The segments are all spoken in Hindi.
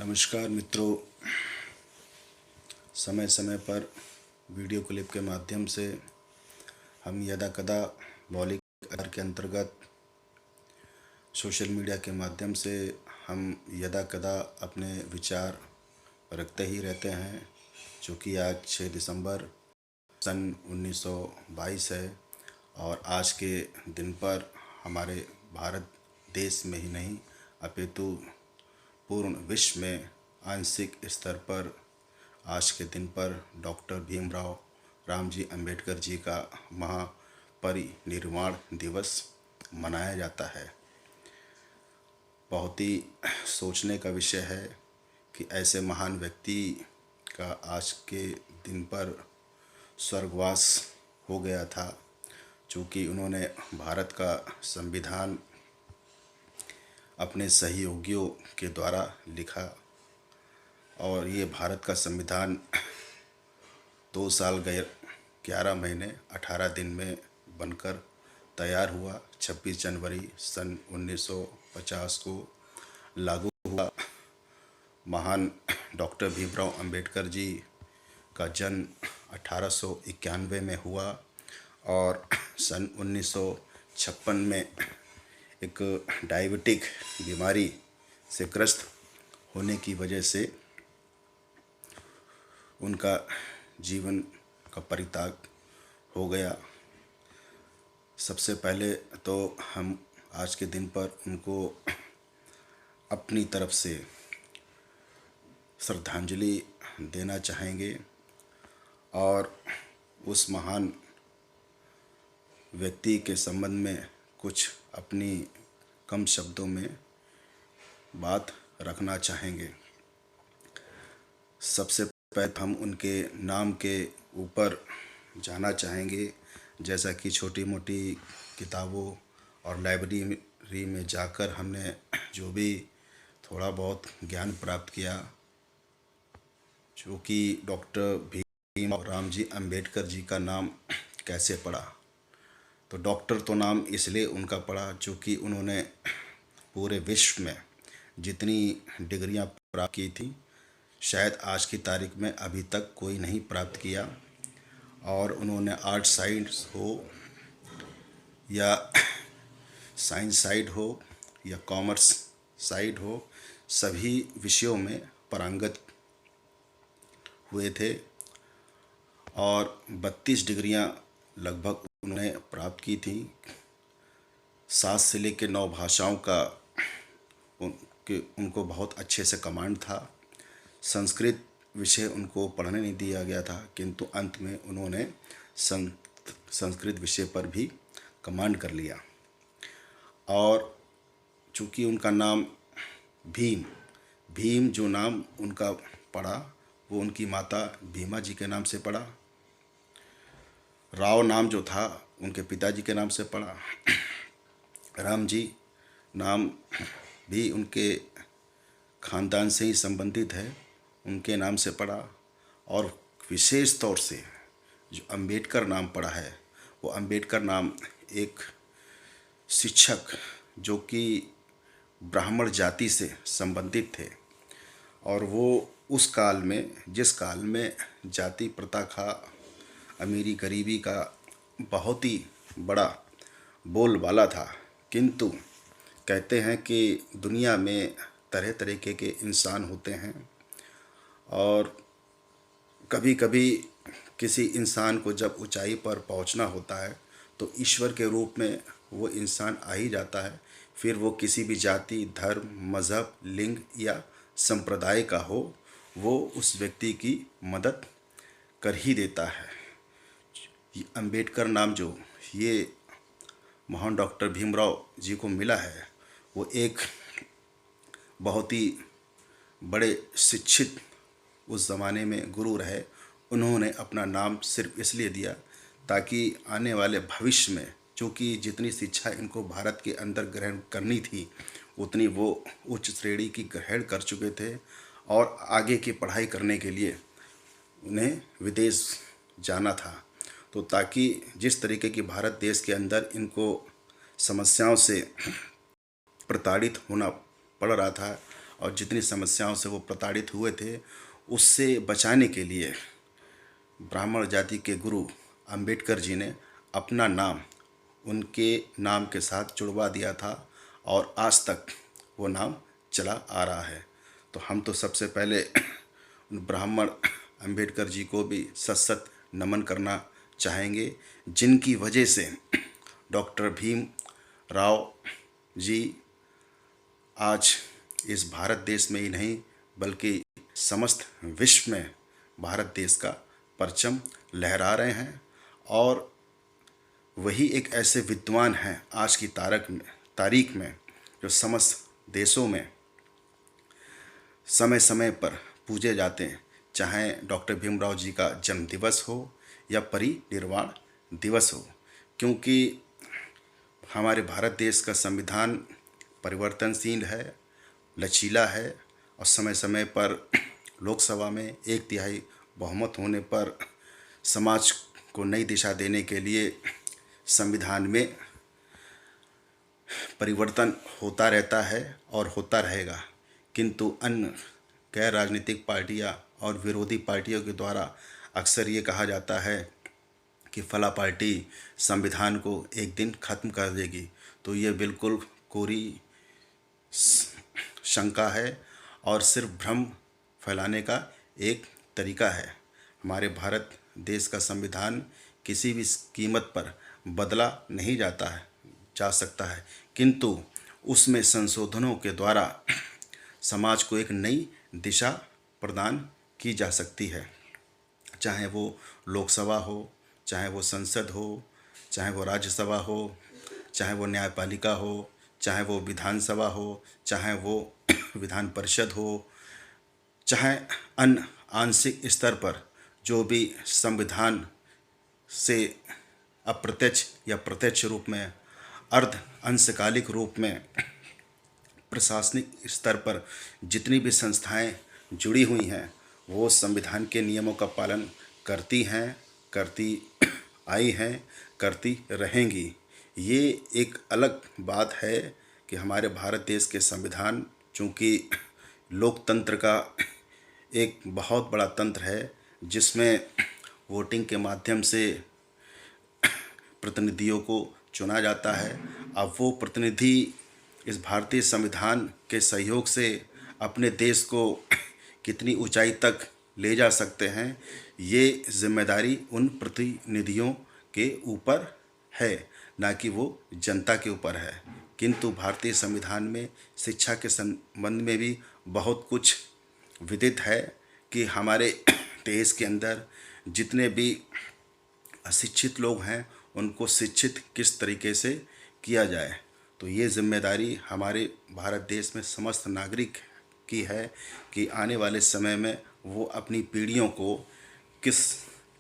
नमस्कार मित्रों, समय समय पर वीडियो क्लिप के माध्यम से हम यदा कदा मौलिक अधिकार के अंतर्गत सोशल मीडिया के माध्यम से हम यदा कदा अपने विचार रखते ही रहते हैं। चूँकि आज 6 दिसंबर सन 1922 है और आज के दिन पर हमारे भारत देश में ही नहीं अपितु पूर्ण विश्व में आंशिक स्तर पर आज के दिन पर डॉक्टर भीमराव रामजी अंबेडकर जी का महापरिनिर्वाण दिवस मनाया जाता है। बहुत ही सोचने का विषय है कि ऐसे महान व्यक्ति का आज के दिन पर स्वर्गवास हो गया था। चूँकि उन्होंने भारत का संविधान अपने सहयोगियों के द्वारा लिखा और ये भारत का संविधान 2 साल गए 11 महीने 18 दिन में बनकर तैयार हुआ। 26 जनवरी सन 1950 को लागू हुआ। महान डॉक्टर भीमराव अंबेडकर जी का जन्म 1891 में हुआ और सन 1956 में एक डायबिटिक बीमारी से ग्रस्त होने की वजह से उनका जीवन का परित्याग हो गया। सबसे पहले तो हम आज के दिन पर उनको अपनी तरफ से श्रद्धांजलि देना चाहेंगे और उस महान व्यक्ति के संबंध में कुछ अपनी कम शब्दों में बात रखना चाहेंगे। सबसे पहले हम उनके नाम के ऊपर जाना चाहेंगे। जैसा कि छोटी मोटी किताबों और लाइब्रेरी में जाकर हमने जो भी थोड़ा बहुत ज्ञान प्राप्त किया, जो कि डॉक्टर भीमराव रामजी अंबेडकर जी का नाम कैसे पड़ा। तो डॉक्टर तो नाम इसलिए उनका पड़ा चूँकि उन्होंने पूरे विश्व में जितनी डिग्रियां प्राप्त की थी शायद आज की तारीख में अभी तक कोई नहीं प्राप्त किया। और उन्होंने आर्ट साइंस हो या साइंस साइड हो या कॉमर्स साइड हो, सभी विषयों में पारंगत हुए थे और 32 डिग्रियां लगभग उन्होंने प्राप्त की थी। 7 से लेकर 9 भाषाओं का उनको बहुत अच्छे से कमांड था। संस्कृत विषय उनको पढ़ने नहीं दिया गया था, किंतु अंत में उन्होंने संस्कृत विषय पर भी कमांड कर लिया। और चूँकि उनका नाम भीम जो नाम उनका पड़ा वो उनकी माता भीमा जी के नाम से पड़ा। राव नाम जो था उनके पिताजी के नाम से पड़ा। राम जी नाम भी उनके खानदान से ही संबंधित है, उनके नाम से पड़ा। और विशेष तौर से जो अंबेडकर नाम पड़ा है वो अंबेडकर नाम एक शिक्षक जो कि ब्राह्मण जाति से संबंधित थे और वो उस काल में जिस काल में जाति प्रथा का, अमीरी गरीबी का बहुत ही बड़ा बोलबाला था। किंतु कहते हैं कि दुनिया में तरह तरीके के इंसान होते हैं और कभी कभी किसी इंसान को जब ऊंचाई पर पहुंचना होता है तो ईश्वर के रूप में वो इंसान आ ही जाता है। फिर वो किसी भी जाति, धर्म, मज़हब, लिंग या संप्रदाय का हो, वो उस व्यक्ति की मदद कर ही देता है। ये अंबेडकर नाम जो ये महान डॉक्टर भीमराव जी को मिला है वो एक बहुत ही बड़े शिक्षित उस ज़माने में गुरु रहे। उन्होंने अपना नाम सिर्फ इसलिए दिया ताकि आने वाले भविष्य में, चूँकि जितनी शिक्षा इनको भारत के अंदर ग्रहण करनी थी उतनी वो उच्च श्रेणी की ग्रहण कर चुके थे और आगे की पढ़ाई करने के लिए उन्हें विदेश जाना था। तो ताकि जिस तरीके की भारत देश के अंदर इनको समस्याओं से प्रताड़ित होना पड़ रहा था और जितनी समस्याओं से वो प्रताड़ित हुए थे, उससे बचाने के लिए ब्राह्मण जाति के गुरु अंबेडकर जी ने अपना नाम उनके नाम के साथ जुड़वा दिया था और आज तक वो नाम चला आ रहा है। तो हम तो सबसे पहले उन ब्राह्मण अंबेडकर जी को भी सत सत नमन करना चाहेंगे, जिनकी वजह से डॉक्टर भीम राव जी आज इस भारत देश में ही नहीं बल्कि समस्त विश्व में भारत देश का परचम लहरा रहे हैं। और वही एक ऐसे विद्वान हैं आज की तारीख में जो समस्त देशों में समय समय पर पूजे जाते हैं, चाहे डॉक्टर भीमराव जी का जन्म दिवस हो या परिनिर्वाण दिवस हो। क्योंकि हमारे भारत देश का संविधान परिवर्तनशील है, लचीला है और समय समय पर लोकसभा में 1/3 बहुमत होने पर समाज को नई दिशा देने के लिए संविधान में परिवर्तन होता रहता है और होता रहेगा। किंतु अन्य गैर राजनीतिक पार्टियां और विरोधी पार्टियों के द्वारा अक्सर ये कहा जाता है कि फला पार्टी संविधान को एक दिन ख़त्म कर देगी। तो ये बिल्कुल कोरी शंका है और सिर्फ भ्रम फैलाने का एक तरीका है। हमारे भारत देश का संविधान किसी भी कीमत पर बदला नहीं जा सकता है, किंतु उसमें संशोधनों के द्वारा समाज को एक नई दिशा प्रदान की जा सकती है। चाहे वो लोकसभा हो, चाहे वो संसद हो, चाहे वो राज्यसभा हो, चाहे वो न्यायपालिका हो, चाहे वो विधानसभा हो, चाहे वो विधान परिषद हो, चाहे अन्य आंशिक स्तर पर जो भी संविधान से अप्रत्यक्ष या प्रत्यक्ष रूप में, अर्ध अंशकालिक रूप में प्रशासनिक स्तर पर जितनी भी संस्थाएं जुड़ी हुई हैं, वो संविधान के नियमों का पालन करती हैं, करती आई हैं, करती रहेंगी। ये एक अलग बात है कि हमारे भारत देश के संविधान चूँकि लोकतंत्र का एक बहुत बड़ा तंत्र है, जिसमें वोटिंग के माध्यम से प्रतिनिधियों को चुना जाता है। अब वो प्रतिनिधि इस भारतीय संविधान के सहयोग से अपने देश को कितनी ऊंचाई तक ले जा सकते हैं, ये जिम्मेदारी उन प्रतिनिधियों के ऊपर है, ना कि वो जनता के ऊपर है। किंतु भारतीय संविधान में शिक्षा के संबंध में भी बहुत कुछ विदित है कि हमारे देश के अंदर जितने भी अशिक्षित लोग हैं उनको शिक्षित किस तरीके से किया जाए। तो ये जिम्मेदारी हमारे भारत देश में समस्त नागरिक की है कि आने वाले समय में वो अपनी पीढ़ियों को किस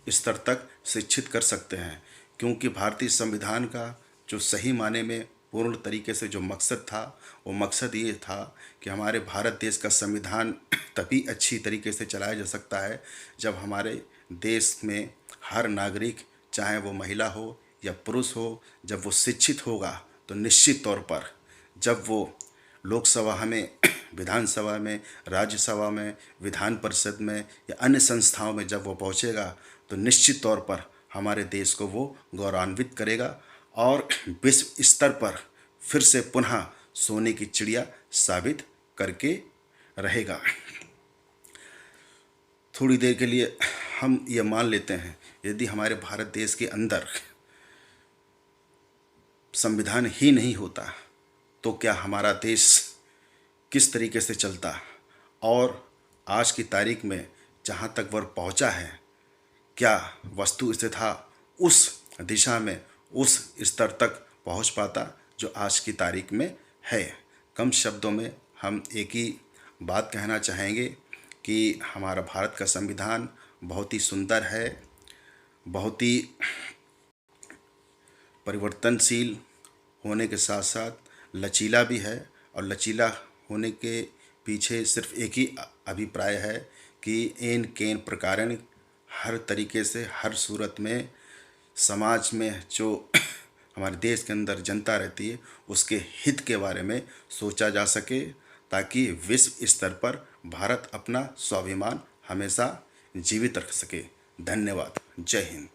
स्तर तक शिक्षित कर सकते हैं। क्योंकि भारतीय संविधान का जो सही माने में पूर्ण तरीके से जो मकसद था, वो मकसद ये था कि हमारे भारत देश का संविधान तभी अच्छी तरीके से चलाया जा सकता है जब हमारे देश में हर नागरिक, चाहे वो महिला हो या पुरुष हो, जब वो शिक्षित होगा तो निश्चित तौर पर जब वो लोकसभा में, विधानसभा में, राज्यसभा में, विधान परिषद में या अन्य संस्थाओं में जब वो पहुंचेगा तो निश्चित तौर पर हमारे देश को वो गौरवान्वित करेगा और विश्व स्तर पर फिर से पुनः सोने की चिड़िया साबित करके रहेगा। थोड़ी देर के लिए हम ये मान लेते हैं, यदि हमारे भारत देश के अंदर संविधान ही नहीं होता तो क्या हमारा देश किस तरीके से चलता, और आज की तारीख में जहाँ तक वह पहुँचा है, क्या वस्तु स्थिति उस दिशा में, उस स्तर तक पहुँच पाता जो आज की तारीख में है। कम शब्दों में हम एक ही बात कहना चाहेंगे कि हमारा भारत का संविधान बहुत ही सुंदर है, बहुत ही परिवर्तनशील होने के साथ साथ लचीला भी है। और लचीला होने के पीछे सिर्फ एक ही अभिप्राय है कि एन केन प्रकारेण हर तरीके से, हर सूरत में समाज में जो हमारे देश के अंदर जनता रहती है उसके हित के बारे में सोचा जा सके, ताकि विश्व स्तर पर भारत अपना स्वाभिमान हमेशा जीवित रख सके। धन्यवाद। जय हिंद।